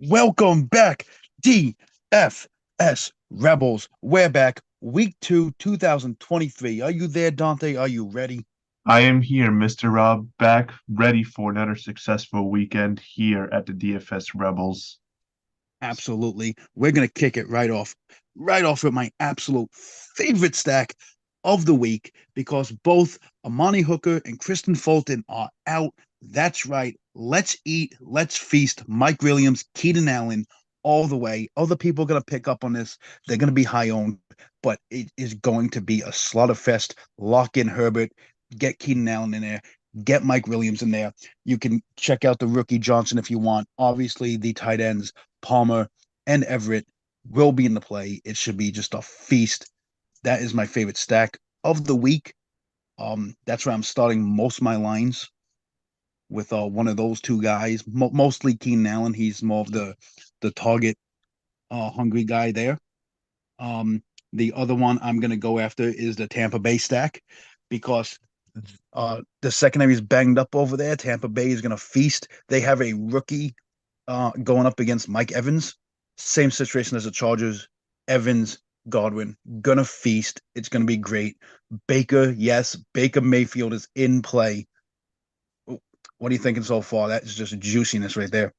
Welcome back, DFS Rebels. We're back, week two, 2023. Are you there, Dante? Are you ready? I am here, Mr. Rob, back ready for another successful weekend here at the DFS Rebels. Absolutely. We're gonna kick it right off with my absolute favorite stack of the week because both Amani Hooker and Kristen Fulton are out. That's right. Let's eat, let's feast. Mike Williams, Keenan Allen, all the way. Other people are gonna pick up on this. They're gonna be high owned, but it is going to be a slaughter fest. Lock in Herbert, get Keenan Allen in there. Get Mike Williams in there. You can check out the rookie Johnson if you want. Obviously, the tight ends Palmer, and Everett will be in the play. It should be just a feast. That is my favorite stack of the week. That's where I'm starting most of my lines with one of those two guys. Mostly Keenan Allen. He's more of the target hungry guy there. Um, the other one I'm gonna go after is the Tampa Bay stack because the secondary is banged up over there. Tampa Bay is gonna feast. They have a rookie going up against Mike Evans. Same situation as the Chargers. Evans, Godwin, gonna feast. It's gonna be great. Baker, yes, Baker Mayfield is in play. What are you thinking so far? That's just juiciness right there.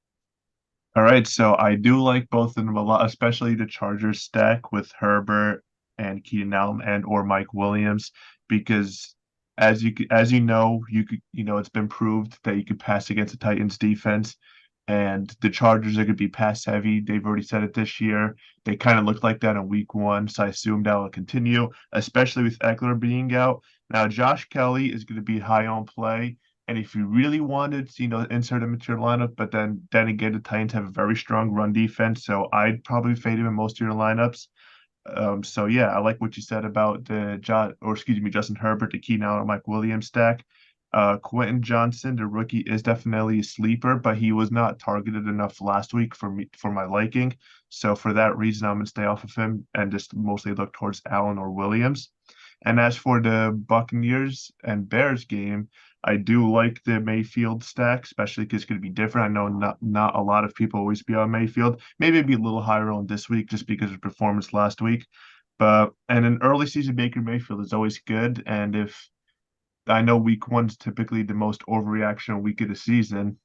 All right, so I do like both of them a lot, especially the Chargers stack with Herbert and Keenan Allen and or Mike Williams, because as you know it's been proved that you could pass against the Titans defense, and the Chargers are going to be pass heavy. They've already said it this year. They kind of looked like that in week one, so I assume that will continue, especially with Eckler being out. Now, Josh Kelly is going to be high on play. And if you really wanted to, insert him into your lineup, but then again, the Titans have a very strong run defense, so I'd probably fade him in most of your lineups. So yeah, I like what you said about Justin Herbert, the Keenan Allen, Mike Williams stack. Quentin Johnson, the rookie, is definitely a sleeper, but he was not targeted enough last week for my liking. So for that reason, I'm gonna stay off of him and just mostly look towards Allen or Williams. And as for the Buccaneers and Bears game, I do like the Mayfield stack, especially because it's going to be different. I know not a lot of people always be on Mayfield. Maybe it'd be a little higher on this week just because of performance last week. But and an early season Baker Mayfield is always good. And if I know week one's typically the most overreaction week of the season,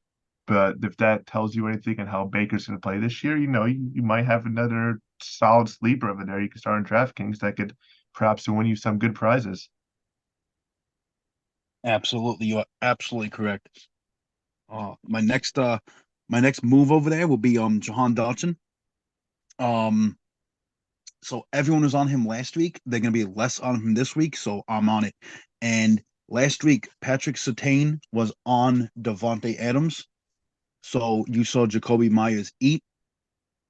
but if that tells you anything on how Baker's going to play this year, you might have another solid sleeper over there you can start on DraftKings that could perhaps win you some good prizes. Absolutely, you are absolutely correct. My next move over there will be Jahan Dotson. Um, so everyone was on him last week. They're gonna be less on him this week, so I'm on it. And last week, Patrick Surtain was on Devontae Adams. So you saw Jacoby Myers eat.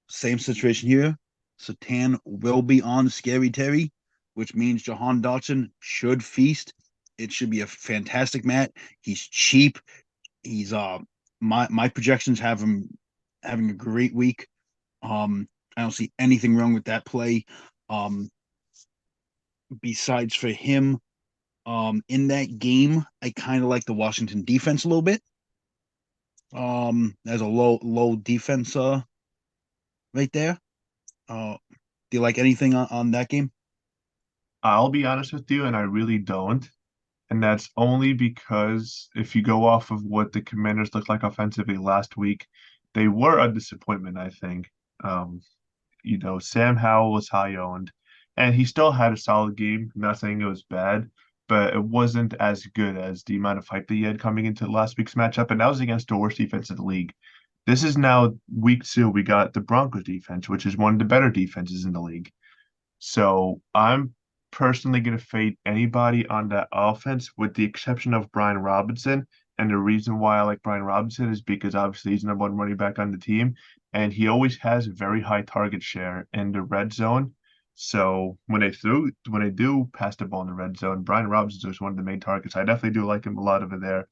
Same situation here. Satan will be on Scary Terry, which means Jahan Dotson should feast. It should be a fantastic mat. He's cheap. He's my projections have him having a great week. I don't see anything wrong with that play. Um, besides for him, in that game, I kind of like the Washington defense a little bit. There's a low defense right there. Do you like anything on that game? I'll be honest with you, and I really don't. And that's only because if you go off of what the Commanders looked like offensively last week, they were a disappointment, I think. Um, Sam Howell was high owned, and he still had a solid game. I'm not saying it was bad, but it wasn't as good as the amount of hype that he had coming into last week's matchup, and that was against the worst defense in the league. This is now week two. We got the Broncos defense, which is one of the better defenses in the league. So I'm personally going to fade anybody on that offense with the exception of Brian Robinson. And the reason why I like Brian Robinson is because obviously he's number one running back on the team, and he always has a very high target share in the red zone. So when they do pass the ball in the red zone, Brian Robinson is one of the main targets. I definitely do like him a lot over there.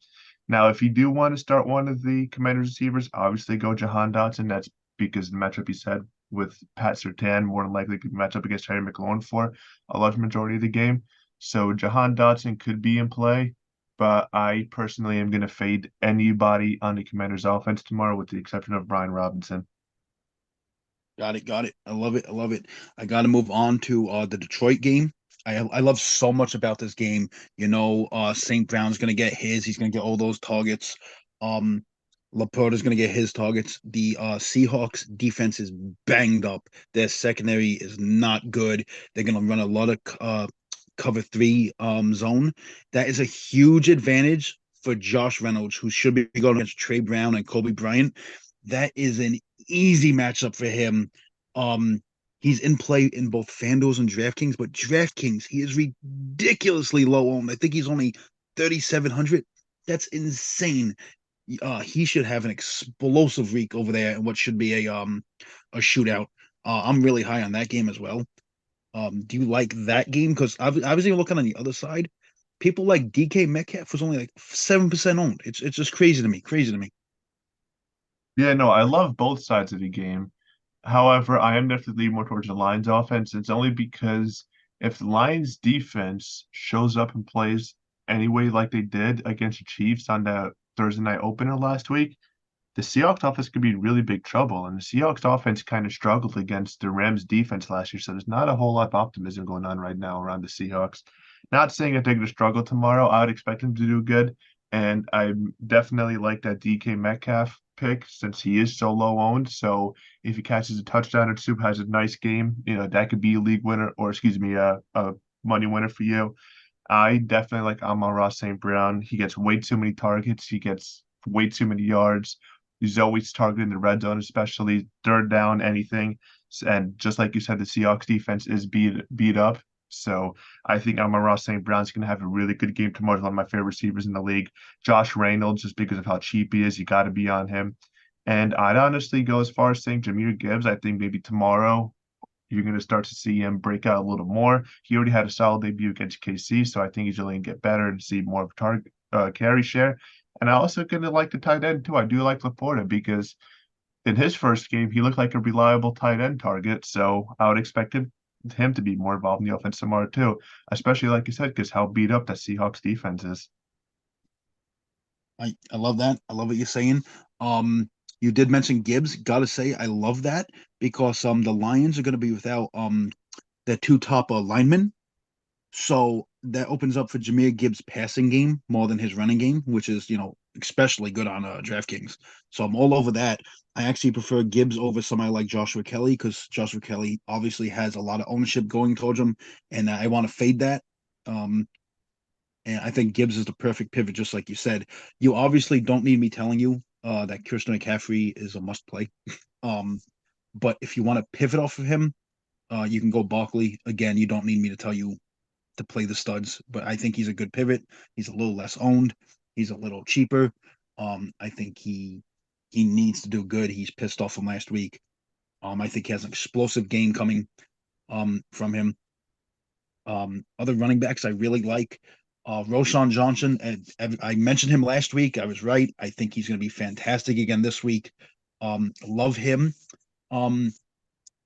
Now, if you do want to start one of the Commanders receivers, obviously go Jahan Dotson. That's because the matchup you said with Pat Surtain more than likely could match up against Terry McLaurin for a large majority of the game. So Jahan Dotson could be in play, but I personally am going to fade anybody on the Commanders offense tomorrow with the exception of Brian Robinson. Got it, got it. I love it. I love it. I got to move on to the Detroit game. I love so much about this game. St. Brown's gonna get his. He's gonna get all those targets. Um, Laporta's gonna get his targets. The Seahawks defense is banged up. Their secondary is not good. They're gonna run a lot of cover three zone. That is a huge advantage for Josh Reynolds, who should be going against Trey Brown and Kobe Bryant. That is an easy matchup for him. Um, he's in play in both FanDuels and DraftKings, but DraftKings, he is ridiculously low owned. I think he's only 3,700. That's insane. He should have an explosive week over there in what should be a shootout. I'm really high on that game as well. Do you like that game? Because I was even looking on the other side. People like DK Metcalf was only like 7% owned. It's just crazy to me. Crazy to me. Yeah, no, I love both sides of the game. However, I am definitely more towards the Lions offense. It's only because if the Lions defense shows up and plays anyway like they did against the Chiefs on the Thursday night opener last week, the Seahawks offense could be in really big trouble. And the Seahawks offense kind of struggled against the Rams defense last year. So there's not a whole lot of optimism going on right now around the Seahawks. Not saying that they're going to struggle tomorrow. I would expect them to do good. And I definitely like that DK Metcalf pick since he is so low owned. So if he catches a touchdown or two, has a nice game, that could be a league winner or excuse me, a money winner for you. I definitely like Amon-Ra St. Brown. He gets way too many targets. He gets way too many yards. He's always targeting the red zone, especially third down, anything. And just like you said, the Seahawks defense is beat up. So I think Amon-Ra St. Brown's going to have a really good game tomorrow. He's one of my favorite receivers in the league. Josh Reynolds, just because of how cheap he is, you got to be on him. And I'd honestly go as far as saying Jahmyr Gibbs. I think maybe tomorrow you're going to start to see him break out a little more. He already had a solid debut against KC, so I think he's only going to get better and see more of a target carry share. And I also kind of like the tight end too. I do like Laporta because in his first game he looked like a reliable tight end target. So I would expect him to be more involved in the offense tomorrow too, especially like you said, because how beat up that Seahawks defense is. I love that. I love what you're saying. You did mention Gibbs. Gotta say, I love that because the Lions are gonna be without their two top linemen. So that opens up for Jahmyr Gibbs' passing game more than his running game, which is, especially good on DraftKings. So I'm all over that. I actually prefer Gibbs over somebody like Joshua Kelly because Joshua Kelly obviously has a lot of ownership going towards him, and I want to fade that. Um, and I think Gibbs is the perfect pivot, just like you said. You obviously don't need me telling you that Christian McCaffrey is a must play. Um, but if you want to pivot off of him, you can go Barkley. Again, you don't need me to tell you to play the studs, but I think he's a good pivot. He's a little less owned. He's a little cheaper. I think he needs to do good. He's pissed off from last week. I think he has an explosive game coming from him. Other running backs I really like. Roshan Johnson, and I mentioned him last week. I was right. I think he's going to be fantastic again this week. Love him. Um,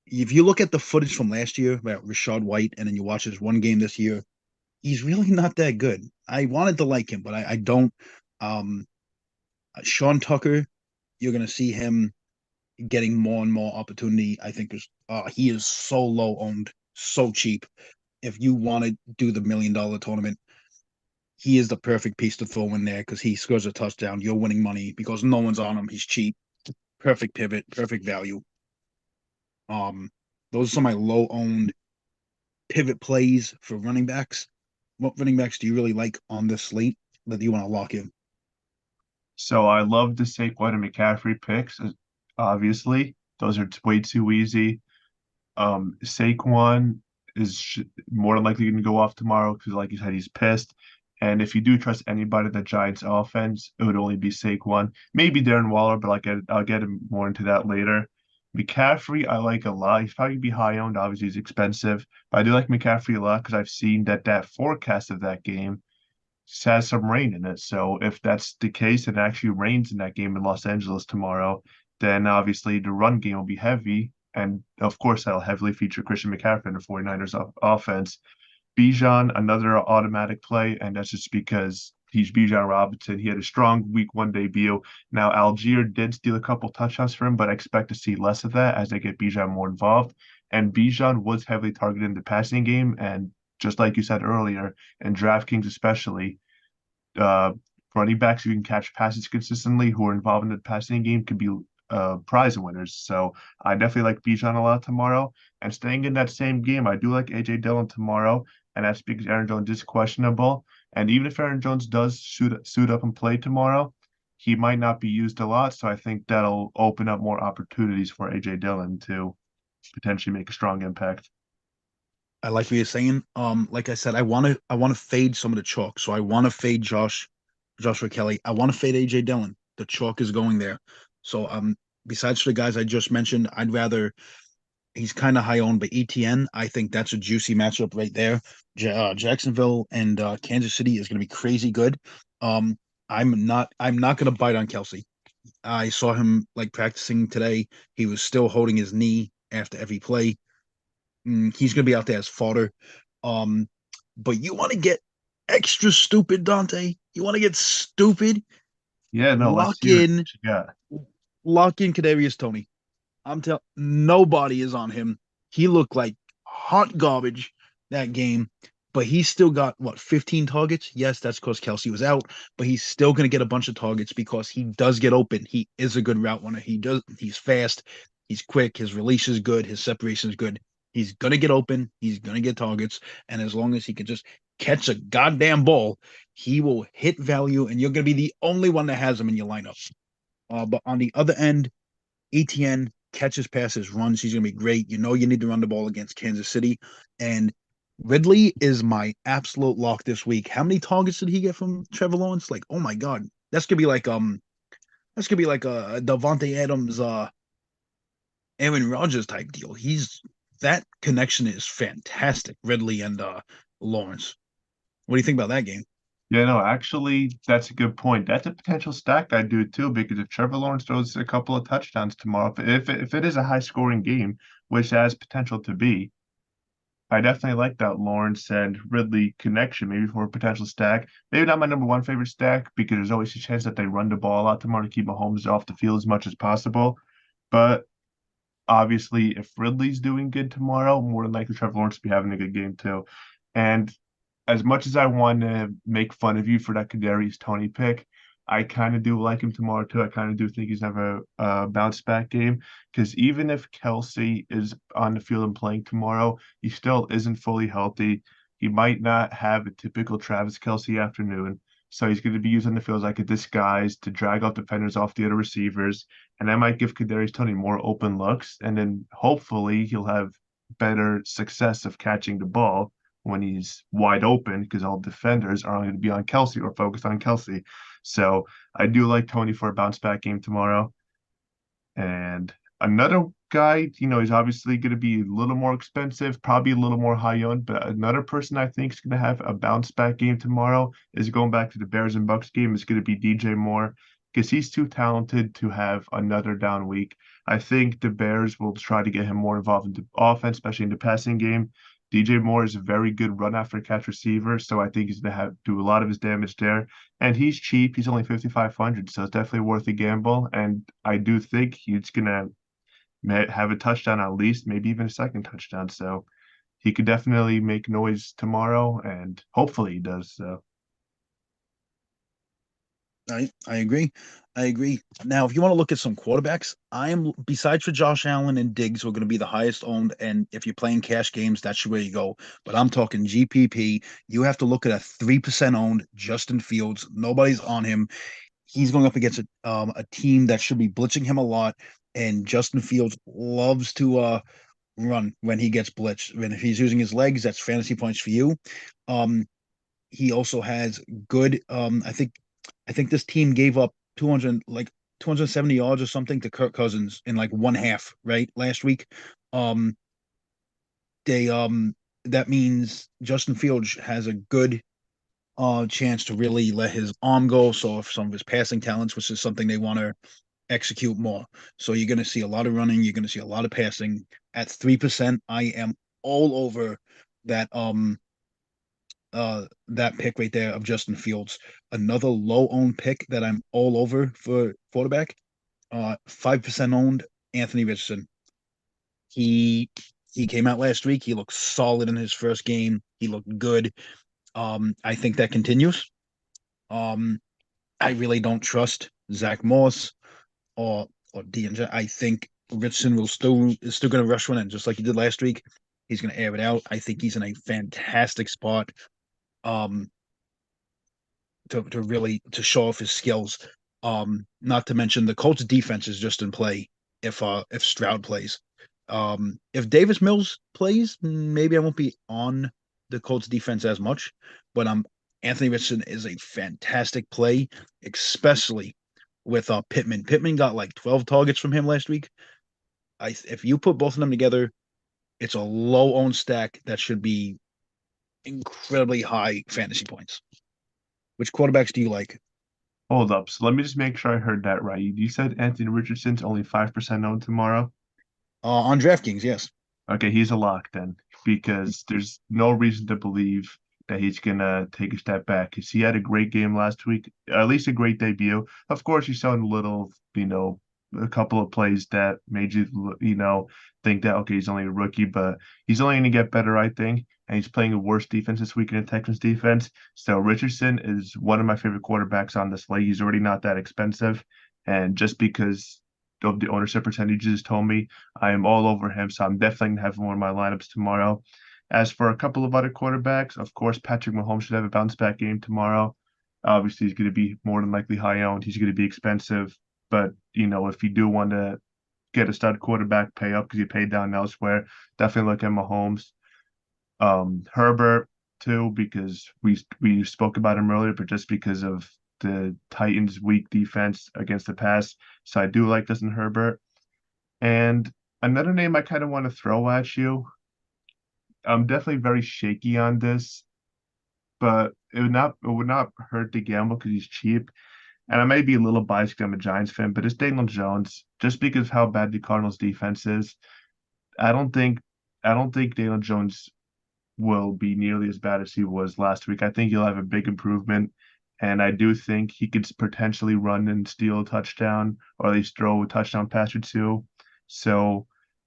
if you look at the footage from last year about Rashad White, and then you watch his one game this year, he's really not that good. I wanted to like him, but I don't. Um, Sean Tucker, you're going to see him getting more and more opportunity. I think he is so low owned, so cheap. If you want to do the $1 million tournament, he is the perfect piece to throw in there because he scores a touchdown. You're winning money because no one's on him. He's cheap. Perfect pivot, perfect value. Um, those are some of my low owned pivot plays for running backs. What running backs do you really like on this slate that you want to lock in? So I love the Saquon and McCaffrey picks. Obviously, those are way too easy. Saquon is more than likely going to go off tomorrow because, like you said, he's pissed. And if you do trust anybody in the Giants offense, it would only be Saquon. Maybe Darren Waller, but I'll get more into that later. McCaffrey, I like a lot. He's probably be high owned. Obviously, he's expensive, but I do like McCaffrey a lot because I've seen that forecast of that game has some rain in it. So if that's the case and it actually rains in that game in Los Angeles tomorrow, then obviously the run game will be heavy. And of course, that'll heavily feature Christian McCaffrey in the 49ers offense. Bijan, another automatic play, and that's just because He's Bijan Robinson. He had a strong week one debut. Now, Algier did steal a couple touchdowns for him, but I expect to see less of that as they get Bijan more involved. And Bijan was heavily targeted in the passing game. And just like you said earlier, in DraftKings especially, uh, running backs who can catch passes consistently, who are involved in the passing game, could be prize winners. So I definitely like Bijan a lot tomorrow. And staying in that same game, I do like AJ Dillon tomorrow, and that's because Aaron Jones is questionable. And even if Aaron Jones does suit up and play tomorrow, he might not be used a lot. So I think that'll open up more opportunities for AJ Dillon to potentially make a strong impact. I like what you're saying. Like I said, I want to fade some of the chalk. So I want to fade Joshua Kelly. I want to fade AJ Dillon. The chalk is going there. So besides the guys I just mentioned, I'd rather he's kind of high owned, but ETN, I think that's a juicy matchup right there. Jacksonville and Kansas City is going to be crazy good. Um, I'm not going to bite on Kelsey. I saw him like practicing today. He was still holding his knee after every play. He's going to be out there as fodder. Um, but you want to get extra stupid, Dante. You want to get stupid. Yeah, no, let's Lock hear it. in, What you got? lock in Kadarius Toney. I'm telling nobody is on him. He looked like hot garbage that game, but he's still got what 15 targets. Yes, that's because Kelsey was out, but he's still going to get a bunch of targets because he does get open. He is a good route runner. He does. He's fast. He's quick. His release is good. His separation is good. He's going to get open. He's going to get targets, and as long as he can just catch a goddamn ball, he will hit value, and you're going to be the only one that has him in your lineup. But on the other end, ETN catches, passes, runs. He's going to be great. You know, you need to run the ball against Kansas City. And Ridley is my absolute lock this week. How many targets did he get from Trevor Lawrence? Like, oh my God. That's gonna be like a Devontae Adams, Aaron Rodgers type deal. He's that connection is fantastic. Ridley and Lawrence. What do you think about that game? Yeah, no, actually, that's a good point. That's a potential stack I do too, because if Trevor Lawrence throws a couple of touchdowns tomorrow, if it is a high scoring game, which has potential to be, I definitely like that Lawrence and Ridley connection, maybe for a potential stack. Maybe not my number one favorite stack because there's always a chance that they run the ball out tomorrow to keep Mahomes off the field as much as possible. But obviously, if Ridley's doing good tomorrow, more than likely Trevor Lawrence will be having a good game too. And as much as I want to make fun of you for that Kadarius Toney pick, I kind of do like him tomorrow too. I kind of do think he's have a bounce back game because even if Kelsey is on the field and playing tomorrow, he still isn't fully healthy. He might not have a typical Travis Kelsey afternoon. So he's going to be using the field as like a disguise to drag out defenders off the other receivers. And that might give Kadarius Toney more open looks. And then hopefully he'll have better success of catching the ball when he's wide open because all defenders are going to be on Kelsey or focused on Kelsey. So I do like Toney for a bounce back game tomorrow. And another guy, he's obviously going to be a little more expensive, probably a little more high owned, but another person I think is going to have a bounce back game tomorrow is going back to the Bears and Bucks game is going to be DJ Moore because he's too talented to have another down week. I think the Bears will try to get him more involved in the offense, especially in the passing game. DJ Moore is a very good run after catch receiver, so I think he's going to have do a lot of his damage there. And he's cheap. He's only 5,500, so it's definitely worth a gamble. And I do think he's gonna have a touchdown at least, maybe even a second touchdown. So he could definitely make noise tomorrow, and hopefully he does. So I agree. I agree. Now, if you want to look at some quarterbacks, I'm besides for Josh Allen and Diggs, who are going to be the highest owned. And if you're playing cash games, that's where you go. But I'm talking GPP. You have to look at a 3% owned Justin Fields. Nobody's on him. He's going up against a team that should be blitzing him a lot. And Justin Fields loves to run when he gets blitzed. When if he's using his legs, that's fantasy points for you. Um, he also has good. I think this team gave up 270 yards or something to Kirk Cousins in like one half, right? Last week. Um, they that means Justin Fields has a good chance to really let his arm go. So if some of his passing talents, which is something they want to execute more. So you're going to see a lot of running. You're going to see a lot of passing. At 3%, I am all over that that pick right there of Justin Fields. Another low owned pick that I'm all over for quarterback. 5% owned, Anthony Richardson. He he came out last week. He looked solid in his first game. He looked good. I think that continues. Um, I really don't trust Zach Moss or DNJ. I think Richardson will still is still going to rush one in just like he did last week. He's going to air it out. I think he's in a fantastic spot. Um, to really to show off his skills. Not to mention the Colts defense is just in play if Stroud plays. If Davis Mills plays, maybe I won't be on the Colts defense as much, but Anthony Richardson is a fantastic play, especially with Pittman. Pittman got like 12 targets from him last week. If you put both of them together, it's a low owned stack that should be incredibly high fantasy points. Which quarterbacks do you like? Hold up. So let me just make sure I heard that right. You said Anthony Richardson's only 5% owned tomorrow? On DraftKings, yes. Okay, he's a lock then, because there's no reason to believe that he's gonna take a step back. Because he had a great game last week, at least a great debut. Of course, he's shown a little, a couple of plays that made you, think that okay, he's only a rookie, but he's only gonna get better, I think. And he's playing a worse defense this week in the Texans defense. So Richardson is one of my favorite quarterbacks on this league. He's already not that expensive, and just because of the ownership percentages told me I am all over him, so I'm definitely gonna have him in one of my lineups tomorrow. As for a couple of other quarterbacks, of course, Patrick Mahomes should have a bounce back game tomorrow. Obviously, he's going to be more than likely high owned. He's going to be expensive, but if you do want to get a stud quarterback, pay up because you paid down elsewhere. Definitely look at Mahomes. Herbert too, because we spoke about him earlier, but just because of the Titans' weak defense against the pass, so I do like Justin Herbert. And another name I kind of want to throw at you. I'm definitely very shaky on this, but it would not hurt to gamble because he's cheap. And I may be a little biased because I'm a Giants fan, but it's Daniel Jones. Just because of how bad the Cardinals defense is, I don't think I don't think Daniel Jones will be nearly as bad as he was last week. I think he'll have a big improvement, and I do think he could potentially run and steal a touchdown, or at least throw a touchdown pass or two. So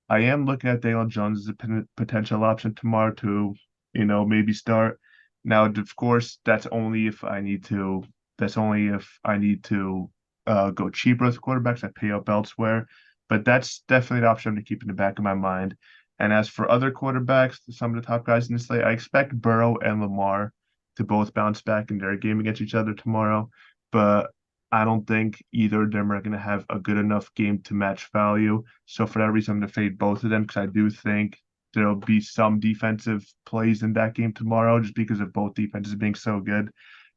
I am looking at Daniel Jones as a potential option tomorrow to, maybe start. Now, of course, that's only if I need to. That's only if I need to go cheaper with quarterbacks. I pay up elsewhere, but that's definitely an option to keep in the back of my mind. And as for other quarterbacks, some of the top guys in the slate, I expect Burrow and Lamar to both bounce back in their game against each other tomorrow. But I don't think either of them are going to have a good enough game to match value. So for that reason, I'm going to fade both of them because I do think there'll be some defensive plays in that game tomorrow just because of both defenses being so good.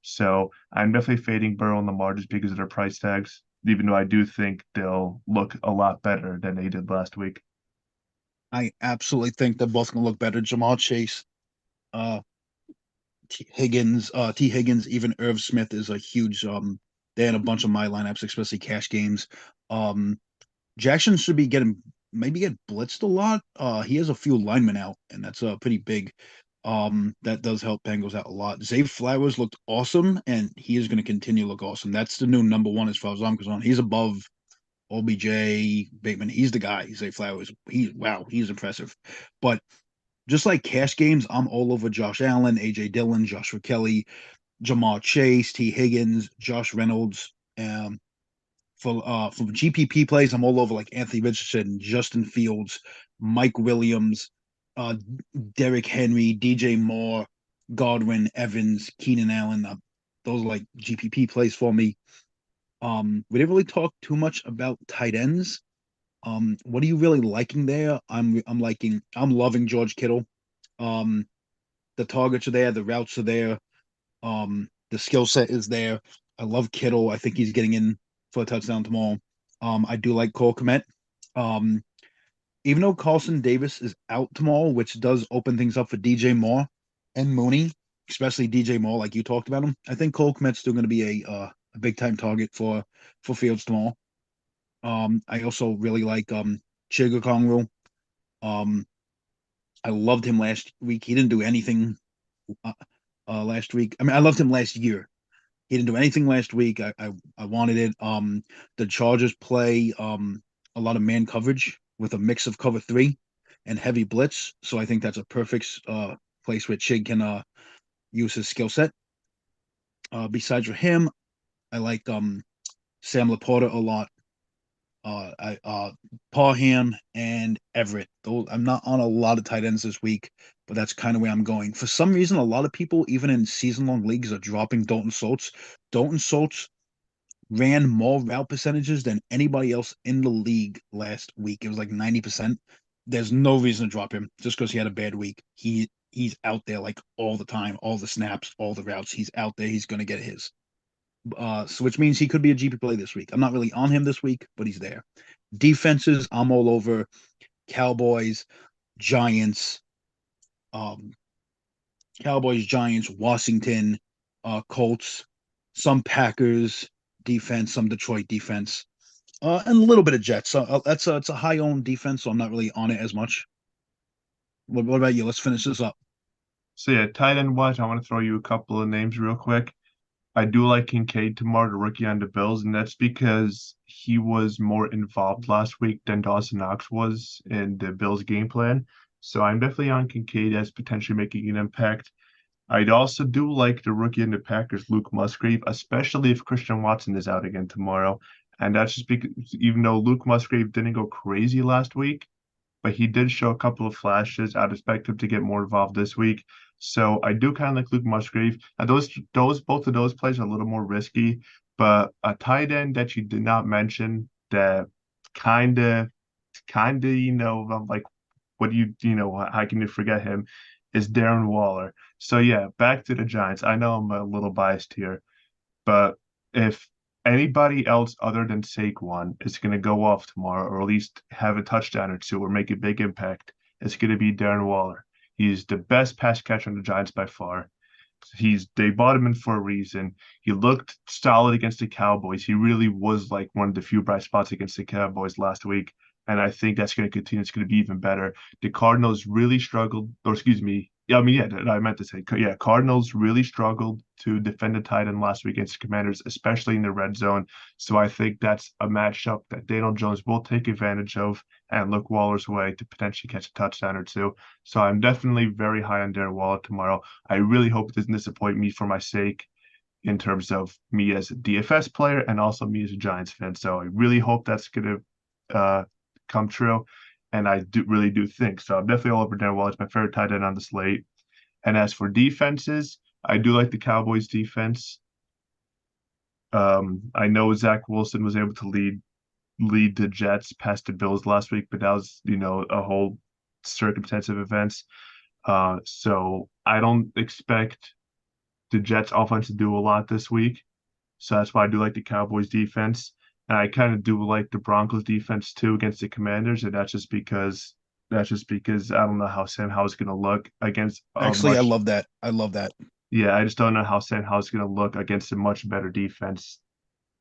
So I'm definitely fading Burrow and Lamar just because of their price tags, even though I do think they'll look a lot better than they did last week. I absolutely think they're both going to look better. Jamal Chase, uh, T. Higgins, even Irv Smith is a huge. They had a bunch of my lineups, especially cash games. Um, Jackson should be getting maybe get blitzed a lot. He has a few linemen out, and that's pretty big. That does help Bengals out a lot. Zay Flowers looked awesome, and he is going to continue to look awesome. That's the new number one as far as I'm concerned. He's above OBJ, Bateman. He's the guy. Zay Flowers. He's impressive. But just like cash games, I'm all over Josh Allen, AJ Dillon, Joshua Kelly, Jamal Chase, T. Higgins, Josh Reynolds. For GPP plays, I'm all over like Anthony Richardson, Justin Fields, Mike Williams, uh, Derrick Henry, DJ Moore, Godwin, Evans, Keenan Allen. Those are like GPP plays for me. We didn't really talk too much about tight ends. What are you really liking there? I'm loving George Kittle. Um, the targets are there, the routes are there, the skill set is there. I love Kittle. I think he's getting in for a touchdown tomorrow. I do like Cole Kmet. Um, even though Carlson Davis is out tomorrow, which does open things up for DJ Moore and Mooney, especially DJ Moore, like you talked about him. I think Cole Kmet's still going to be a big time target for Fields tomorrow. I also really like Chiga Kongru. Um, I loved him last week. He didn't do anything. last week. I mean, I loved him last year. He didn't do anything last week. I wanted it. The Chargers play a lot of man coverage with a mix of cover three and heavy blitz. So I think that's a perfect place where Chig can use his skill set. Besides for him, I like Sam Laporta a lot. I Parham and Everett. Though I'm not on a lot of tight ends this week, but that's kind of where I'm going. For some reason, a lot of people, even in season long leagues, are dropping Dalton Schultz. Dalton Schultz ran more route percentages than anybody else in the league last week. It was like 90%. There's no reason to drop him just because he had a bad week. He's out there like all the time, all the snaps, all the routes. He's out there. He's gonna get his. So which means he could be a GP play this week. I'm not really on him this week, but he's there. Defenses, I'm all over Cowboys, Giants, um, Washington, Colts, some Packers defense, some Detroit defense, and a little bit of Jets. So that's it's a high owned defense, so I'm not really on it as much. What about you? Let's finish this up. So yeah, tight end wise, I want to throw you a couple of names real quick. I do like Kincaid tomorrow, the rookie on the Bills, and that's because he was more involved last week than Dawson Knox was in the Bills game plan. So I'm definitely on Kincaid as potentially making an impact. I also do like the rookie in the Packers, Luke Musgrave, especially if Christian Watson is out again tomorrow. And that's just because even though Luke Musgrave didn't go crazy last week, but he did show a couple of flashes. I'd expect him to get more involved this week. So I do kind of like Luke Musgrave. Those both of those plays are a little more risky, but a tight end that you did not mention that kind of I'm like, what do how can you forget him? Is Darren Waller. So yeah, back to the Giants. I know I'm a little biased here, but if anybody else other than Saquon is going to go off tomorrow, or at least have a touchdown or two, or make a big impact, it's going to be Darren Waller. He's the best pass catcher on the Giants by far. They bought him in for a reason. He looked solid against the Cowboys. He really was like one of the few bright spots against the Cowboys last week. And I think that's going to continue. It's going to be even better. The Cardinals really struggled, or excuse me. Yeah, I mean, yeah, I meant to say, yeah, Cardinals really struggled to defend the tight end last week against the Commanders, especially in the red zone. So I think that's a matchup that Daniel Jones will take advantage of and look Waller's way to potentially catch a touchdown or two. So I'm definitely very high on Darren Waller tomorrow. I really hope it doesn't disappoint me for my sake in terms of me as a DFS player and also me as a Giants fan. So I really hope that's going to come true. And I really do think so. I'm definitely all over Darren Waller. It's my favorite tight end on the slate. And as for defenses, I do like the Cowboys defense. I know Zach Wilson was able to lead the Jets past the Bills last week, but that was, a whole circumstance of events. So I don't expect the Jets offense to do a lot this week. So that's why I do like the Cowboys defense. And I kind of do like the Broncos defense too against the Commanders. And that's just because I don't know how Sam Howell's going to look against a Actually, I much. love that. I love that. Yeah, I just don't know how Sam Howell's going to look against a much better defense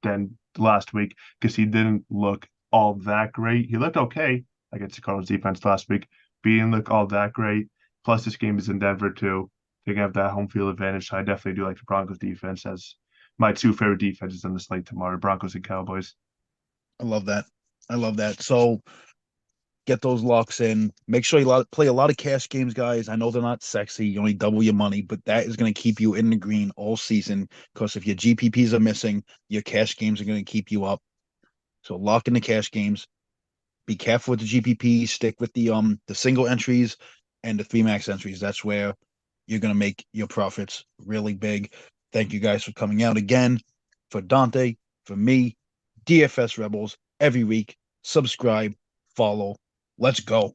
than last week because he didn't look all that great. He looked okay against the Cardinals defense last week, but he didn't look all that great. Plus, this game is in Denver too. They can have that home field advantage. So I definitely do like the Broncos defense as my two favorite defenses on the slate tomorrow, Broncos and Cowboys. I love that. I love that. So get those locks in. Make sure you play a lot of cash games, guys. I know they're not sexy. You only double your money, but that is going to keep you in the green all season. Because if your GPPs are missing, your cash games are going to keep you up. So lock in the cash games. Be careful with the GPPs. Stick with the single entries and the three max entries. That's where you're going to make your profits really big. Thank you guys for coming out again. For Dante, for me, DFS Rebels every week. Subscribe, follow. Let's go.